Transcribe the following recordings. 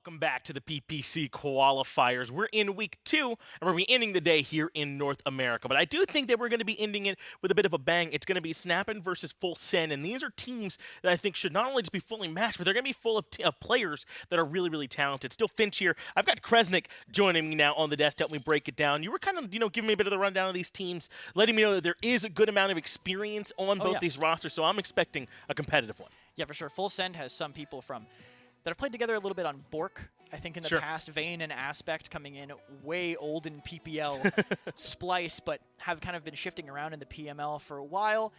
Welcome back to the PPC qualifiers. We're in week 2, and we're going to be ending the day here in North America. But I do think that we're going to be ending it with a bit of a bang. It's going to be Snappin' versus Full Send, and these are teams that I think should not only just be fully matched, but they're going to be full of players that are really, really talented. Still Finch here. I've got Kresnik joining me now on the desk to help me break it down. You were kind of, giving me a bit of the rundown of these teams, letting me know that there is a good amount of experience on both these rosters, so I'm expecting a competitive one. Yeah, for sure. Full Send has some people that have played together a little bit on Bork, I think, in the past. Vayne and Aspect coming in way old in PPL Splice, but have kind of been shifting around in the PML for a while.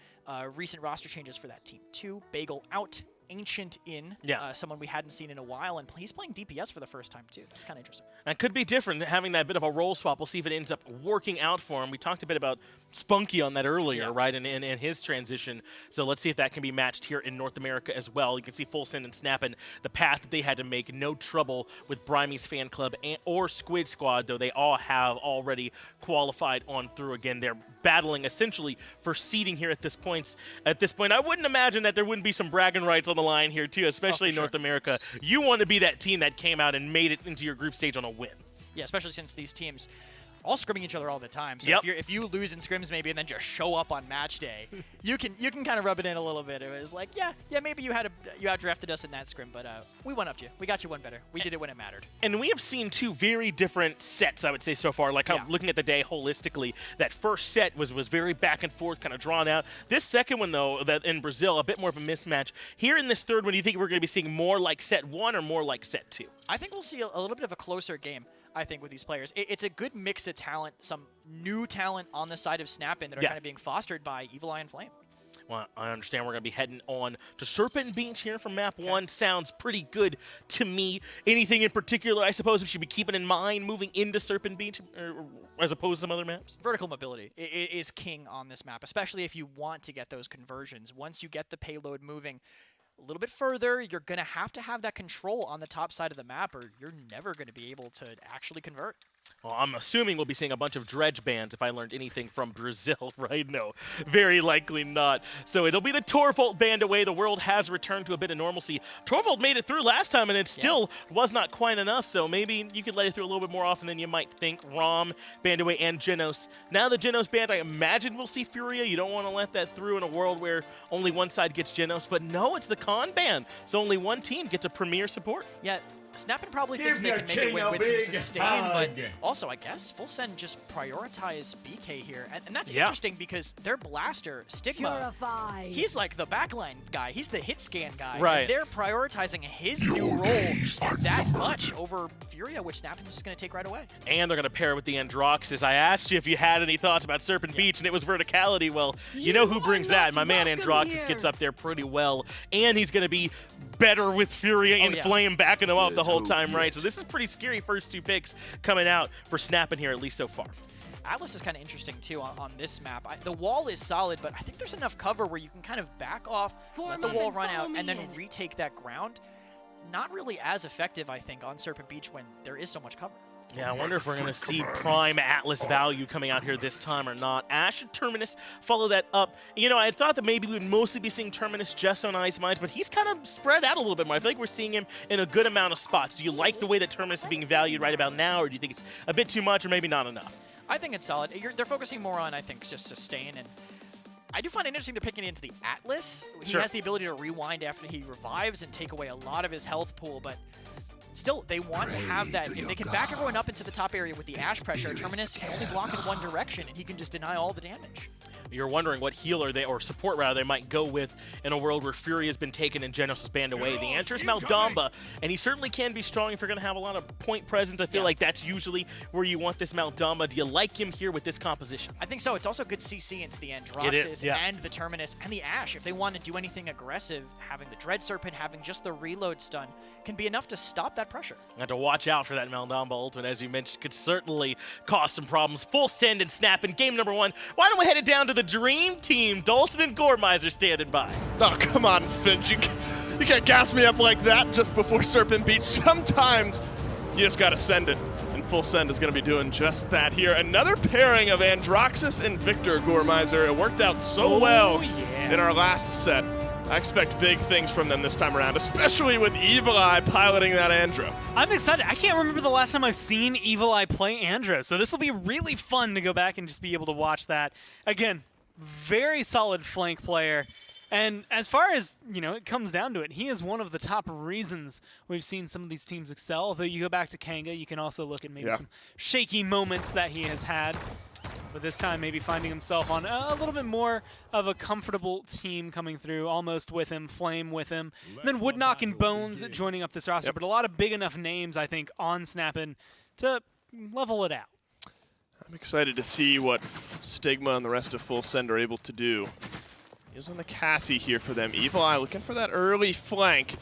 Recent roster changes for that team, too. Bagel out. Ancient in, someone we hadn't seen in a while, and he's playing DPS for the first time, too. That's kind of interesting. And could be different, having that bit of a role swap. We'll see if it ends up working out for him. We talked a bit about Spunky on that earlier, right, in his transition. So let's see if that can be matched here in North America as well. You can see Full Send and Snappin', the path that they had to make. No trouble with Brimey's fan club or Squid Squad, though they all have already qualified on through. Again, they're battling essentially for seeding here at this point. I wouldn't imagine that there wouldn't be some bragging rights on the line here too, especially in North America. You want to be that team that came out and made it into your group stage on a win. Yeah, especially since these teams all scrimming each other all the time. So if you lose in scrims maybe and then just show up on match day, you can kind of rub it in a little bit. It was like, yeah, maybe you outdrafted us in that scrim, but we one upped you. We got you one better. We did it when it mattered. And we have seen two very different sets, I would say, so far. Like looking at the day holistically, that first set was very back and forth, kind of drawn out. This second one, though, that in Brazil, a bit more of a mismatch. Here in this third one, do you think we're going to be seeing more like set 1 or more like set 2? I think we'll see a little bit of a closer game. I think, with these players. It's a good mix of talent, some new talent on the side of Snappin' that are kind of being fostered by Evil Eye and Flame. Well, I understand we're going to be heading on to Serpent Beach here from map 1. Sounds pretty good to me. Anything in particular, I suppose, we should be keeping in mind moving into Serpent Beach as opposed to some other maps? Vertical mobility is king on this map, especially if you want to get those conversions. Once you get the payload moving a little bit further, you're going to have that control on the top side of the map, or you're never going to be able to actually convert. Well, I'm assuming we'll be seeing a bunch of dredge bans if I learned anything from Brazil, right? No, very likely not. So it'll be the Torvald banned away. The world has returned to a bit of normalcy. Torvald made it through last time, and it still was not quite enough, so maybe you could let it through a little bit more often than you might think. Rom banned away and Genos. Now the Genos banned, I imagine we'll see Furia. You don't want to let that through in a world where only one side gets Genos, but no, it's the Khan ban, so only one team gets a premier support. Yeah. Snappin' probably thinks they can make it with some sustain, but also, I guess, Full Send just prioritize BK here. And that's interesting because their blaster, Stigma, he's like the backline guy. He's the hit scan guy. Right. And they're prioritizing his new role that much over Furia, which Snappin' is just going to take right away. And they're going to pair with the Androxus. I asked you if you had any thoughts about Serpent Beach, and it was verticality. Well, you know who brings that. My man Androxus gets up there pretty well, and he's going to be better with Furia and Flame backing him up the whole time, right? So this is pretty scary first 2 picks coming out for Snappin' here, at least so far. Atlas is kind of interesting, too, on this map. The wall is solid, but I think there's enough cover where you can kind of back off, let the wall run out, and then retake that ground. Not really as effective, I think, on Serpent Beach when there is so much cover. Yeah, I wonder if we're going to see prime Atlas value coming out here this time or not. Ash and Terminus follow that up. I thought that maybe we would mostly be seeing Terminus just on Ice Mines, but he's kind of spread out a little bit more. I feel like we're seeing him in a good amount of spots. Do you like the way that Terminus is being valued right about now, or do you think it's a bit too much or maybe not enough? I think it's solid. They're focusing more on, I think, just sustain, and I do find it interesting they're picking into the Atlas. He has the ability to rewind after he revives and take away a lot of his health pool, but still, they want to have that. If they can back everyone up into the top area with the Ash pressure, Terminus can only block in one direction, and he can just deny all the damage. You're wondering what healer or support rather they might go with in a world where Fury has been taken and Genos is banned away. The answer is Maldamba, and he certainly can be strong if you're going to have a lot of point presence. I feel like that's usually where you want this Maldamba. Do you like him here with this composition? I think so. It's also good CC into the Androxus and the Terminus and the Ash. If they want to do anything aggressive, having the Dread Serpent, having just the reload stun can be enough to stop that pressure. You have to watch out for that Maldamba ultimate, as you mentioned, could certainly cause some problems. Full Send and Snap in game number 1. Why don't we head it down to the Dream Team? Dolson and Goremizer standing by. Oh, come on, Finch. You can't gas me up like that just before Serpent Beach. Sometimes you just got to send it. And Full Send is going to be doing just that here. Another pairing of Androxus and Victor Goremizer. It worked out so well in our last set. I expect big things from them this time around, especially with Evil Eye piloting that Andro. I'm excited. I can't remember the last time I've seen Evil Eye play Andro, so this will be really fun to go back and just be able to watch that. Again, very solid flank player. And as far as, it comes down to it, he is one of the top reasons we've seen some of these teams excel. Although you go back to Kanga, you can also look at maybe some shaky moments that he has had. But this time maybe finding himself on a little bit more of a comfortable team coming through, almost with him, Flame with him. And then Woodknock and Bones joining up this roster. But a lot of big enough names, I think, on Snappin' to level it out. I'm excited to see what Stigma and the rest of Full Send are able to do. Using the Cassie here for them. Evil Eye looking for that early flank.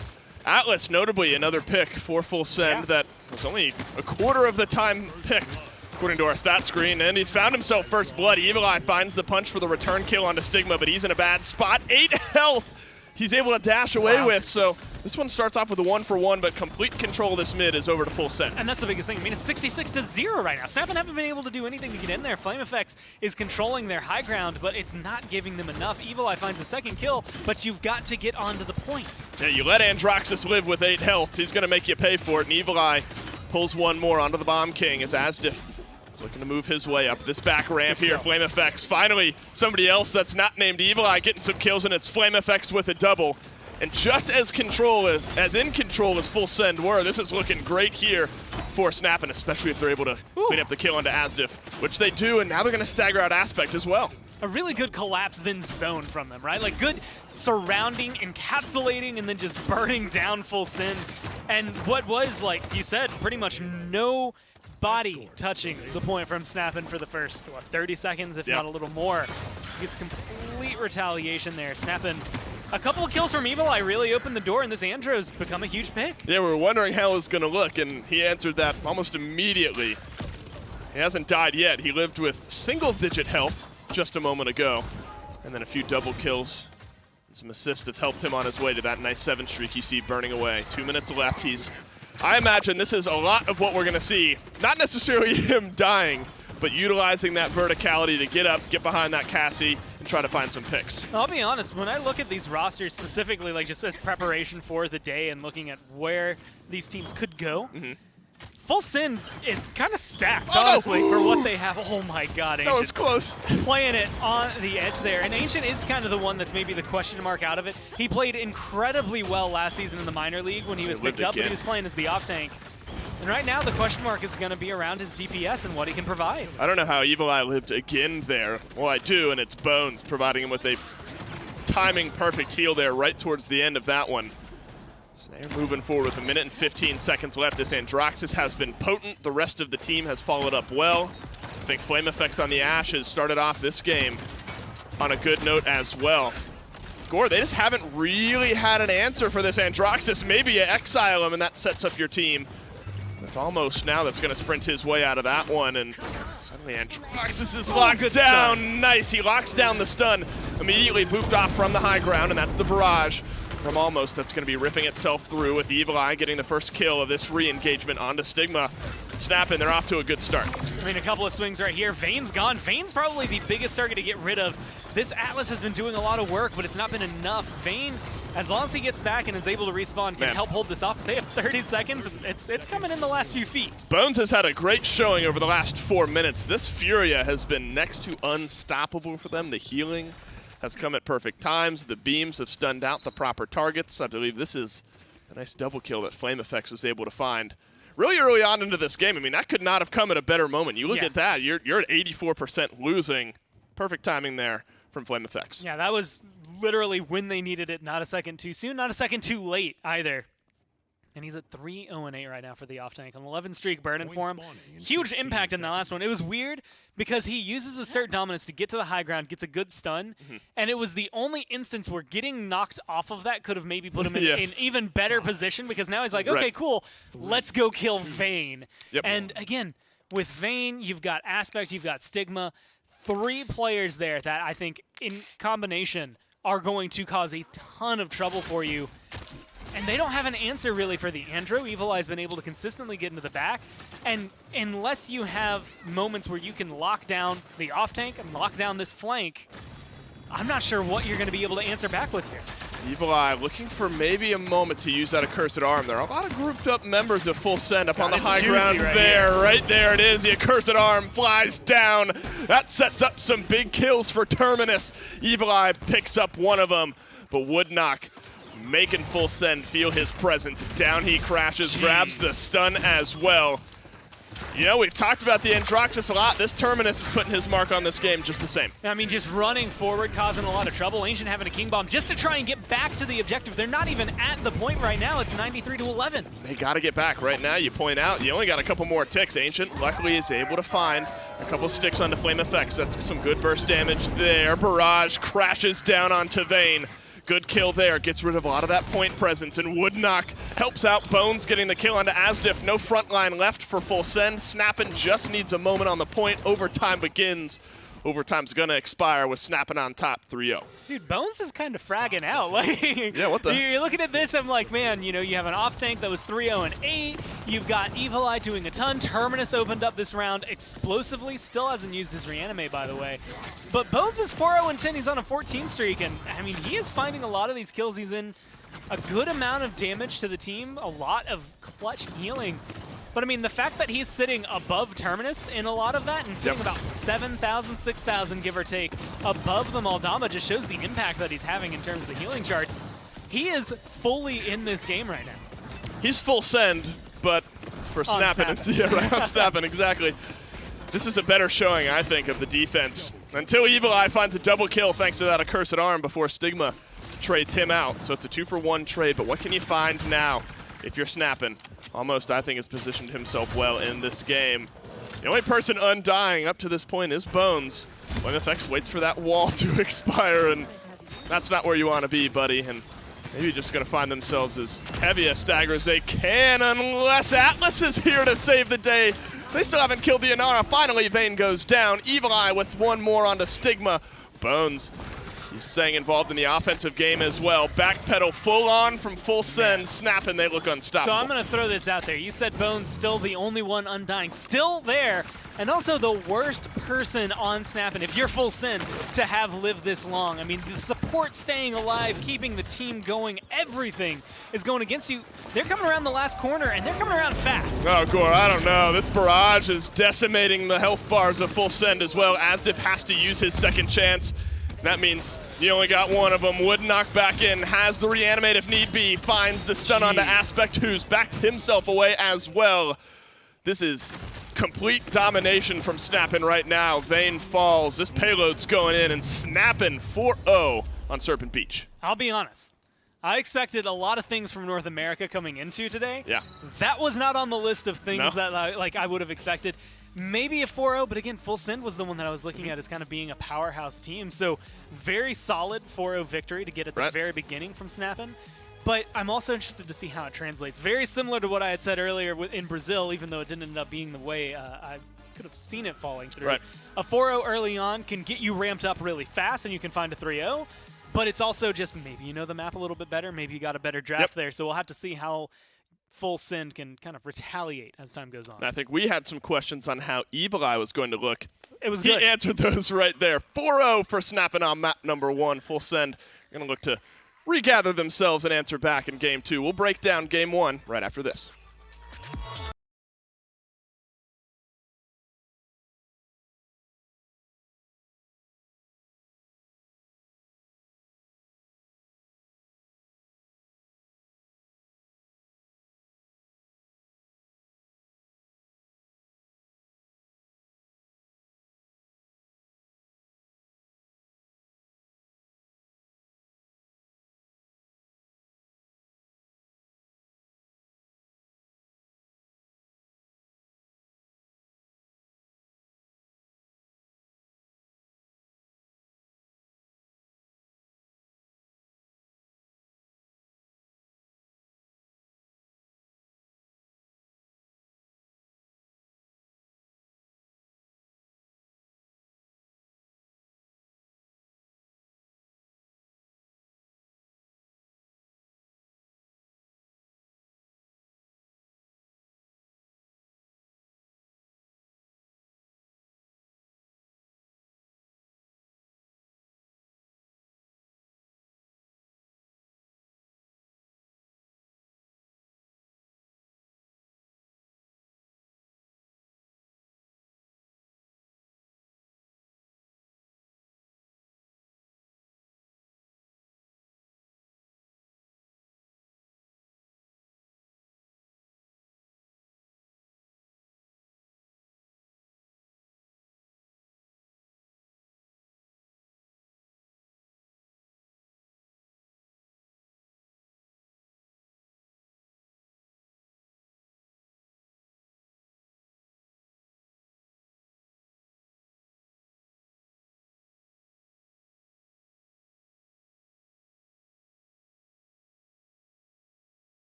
Atlas, notably another pick for Full Send that was only a quarter of the time picked, according to our stat screen, and he's found himself first blood. Evil Eye finds the punch for the return kill onto Stigma, but he's in a bad spot. 8 health he's able to dash away with, so this one starts off with a 1-for-1, but complete control of this mid is over to Full Send. And that's the biggest thing. I mean, it's 66-0 right now. Snappin' haven't been able to do anything to get in there. Flame Effects is controlling their high ground, but it's not giving them enough. Evil Eye finds a second kill, but you've got to get onto the point. Yeah, you let Androxus live with 8 health. He's going to make you pay for it, and Evil Eye pulls one more onto the Bomb King as Asdif is looking to move his way up this back ramp here. Flame Effects, finally somebody else that's not named Evil Eye getting some kills, and it's Flame Effects with a double. And just as in control as Full Send were, this is looking great here for Snappin', especially if they're able to clean up the kill onto Asdif, which they do, and now they're going to stagger out Aspect as well. A really good collapse then zone from them, right? Like good surrounding, encapsulating, and then just burning down Full Send. And what was, like you said, pretty much no body touching the point from Snappin' for the first, 30 seconds, if not a little more. Gets complete retaliation there. Snappin'. A couple of kills from Evil Eye really opened the door, and this Andro's become a huge pick. Yeah, we were wondering how it was going to look, and he answered that almost immediately. He hasn't died yet. He lived with single-digit health just a moment ago, and then a few double kills and some assists have helped him on his way to that nice 7 streak you see burning away. 2 minutes left. I imagine this is a lot of what we're going to see. Not necessarily him dying, but utilizing that verticality to get up, get behind that Cassie, and try to find some picks. I'll be honest, when I look at these rosters specifically, like just as preparation for the day and looking at where these teams could go, Full Send is kind of stacked, honestly, for what they have. Oh my god, Ancient. That was close. Playing it on the edge there. And Ancient is kind of the one that's maybe the question mark out of it. He played incredibly well last season in the minor league when he was picked up, but he was playing as the off-tank. And right now, the question mark is going to be around his DPS and what he can provide. I don't know how Evil Eye lived again there. Well, I do, and it's Bones providing him with a timing perfect heal there right towards the end of that one. So they're moving forward with 1 minute and 15 seconds left. This Androxus has been potent. The rest of the team has followed up well. I think Flame Effects on the Ashes started off this game on a good note as well. Gore, they just haven't really had an answer for this Androxus. Maybe you exile him, and that sets up your team. It's almost now that's going to sprint his way out of that one, and suddenly Androxus is locked down. Stun. Nice, he locks down the stun, immediately booped off from the high ground, and that's the barrage from Almost that's going to be ripping itself through with Evil Eye getting the first kill of this re-engagement onto Stigma. Snapping, they're off to a good start. I mean, a couple of swings right here. Vayne's gone. Vayne's probably the biggest target to get rid of. This Atlas has been doing a lot of work, but it's not been enough. Vayne, as long as he gets back and is able to respawn, can help hold this off. They have 30 seconds. It's coming in the last few feet. Bones has had a great showing over the last 4 minutes. This Furia has been next to unstoppable for them. The healing has come at perfect times. The beams have stunned out the proper targets. I believe this is a nice double kill that Flame Effects was able to find really early on into this game. I mean, that could not have come at a better moment. You look at that, you're at 84% losing. Perfect timing there from Flame Effects. Yeah, that was literally when they needed it. Not a second too soon, not a second too late either. And he's at 3-0-8 right now for the off-tank. An 11 streak burning for him. Huge impact in the last one. It was weird because he uses assert dominance to get to the high ground, gets a good stun, and it was the only instance where getting knocked off of that could have maybe put him in an even better position, because now he's like, okay, cool, let's go kill Vayne. And again, with Vayne, you've got Aspect, you've got Stigma, 3 players there that I think in combination are going to cause a ton of trouble for you. And they don't have an answer really for the Andro. Evil Eye's been able to consistently get into the back. And unless you have moments where you can lock down the off-tank and lock down this flank, I'm not sure what you're going to be able to answer back with here. Evil Eye looking for maybe a moment to use that accursed arm. There are a lot of grouped up members of Full Send up on the high ground there. Right there it is. The accursed arm flies down. That sets up some big kills for Terminus. Evil Eye picks up one of them, but Woodknock making Full Send feel his presence. Down he crashes, grabs the stun as well. You know, we've talked about the Androxus a lot. This Terminus is putting his mark on this game just the same. I mean, just running forward, causing a lot of trouble. Ancient having a King Bomb just to try and get back to the objective. They're not even at the point right now. It's 93-11. They got to get back right now. You point out, you only got a couple more ticks. Ancient, luckily, is able to find a couple sticks onto Flame Effects. That's some good burst damage there. Barrage crashes down onto Vayne. Good kill there, gets rid of a lot of that point presence, and Woodknock helps out Bones getting the kill onto Asdiff. No front line left for Full Send. Snappin' just needs a moment on the point. Overtime begins. Overtime's gonna expire with Snappin' on top, 3-0. Dude, Bones is kind of fragging out. Like, yeah, what the? You're looking at this, I'm like, man, you know, you have an off tank that was 3-0-8. You've got Evil Eye doing a ton. Terminus opened up this round explosively. Still hasn't used his reanimate, by the way. But Bones is 4-0-10. He's on a 14 streak, and I mean, he is finding a lot of these kills. He's in a good amount of damage to the team, a lot of clutch healing. But I mean, the fact that he's sitting above Terminus in a lot of that and sitting about 7,000, 6,000, give or take, above the Moldama just shows the impact that he's having in terms of the healing charts. He is fully in this game right now. He's Full Send, but for Snappin'. Yeah, right, on Snappin', exactly. This is a better showing, I think, of the defense. Until Evil Eye finds a double kill thanks to that accursed arm before Stigma trades him out. So it's a 2-for-1 trade, but what can you find now if you're Snappin'? Almost, I think, has positioned himself well in this game. The only person undying up to this point is Bones. Flame Effects waits for that wall to expire, and that's not where you want to be, buddy. And maybe just going to find themselves as heavy a stagger as they can, unless Atlas is here to save the day. They still haven't killed the Inara. Finally, Vayne goes down. Evil Eye with one more onto Stigma. Bones, he's staying involved in the offensive game as well. Backpedal full on from Full Send. Snapping, they look unstoppable. So I'm going to throw this out there. You said Bones still the only one undying. Still there. And also the worst person on Snappin', if you're Full Send, to have lived this long. I mean, the support staying alive, keeping the team going, everything is going against you. They're coming around the last corner, and they're coming around fast. Oh, Gore, I don't know. This barrage is decimating the health bars of Full Send as well. Asdiff has to use his second chance. That means you only got one of them. Woodknock back in, has the reanimate if need be, finds the stun onto Aspect, who's backed himself away as well. This is complete domination from Snappin' right now. Vayne falls. This payload's going in, and Snappin' 4-0 on Serpent Beach. I'll be honest. I expected a lot of things from North America coming into today. Yeah. That was not on the list of things that I would have expected. Maybe a 4-0, but again, Full Send was the one that I was looking at as kind of being a powerhouse team. So very solid 4-0 victory to get at the very beginning from Snappin'. But I'm also interested to see how it translates. Very similar to what I had said earlier in Brazil, even though it didn't end up being the way I could have seen it falling through. Right. A 4-0 early on can get you ramped up really fast, and you can find a 3-0. But it's also just maybe you know the map a little bit better. Maybe you got a better draft there. So we'll have to see how Full Send can kind of retaliate as time goes on. And I think we had some questions on how Evil Eye was going to look. It was good. He answered those right there. 4-0 for Snappin' on map number 1. Full Send going to look to regather themselves and answer back in Game 2. We'll break down Game 1 right after this.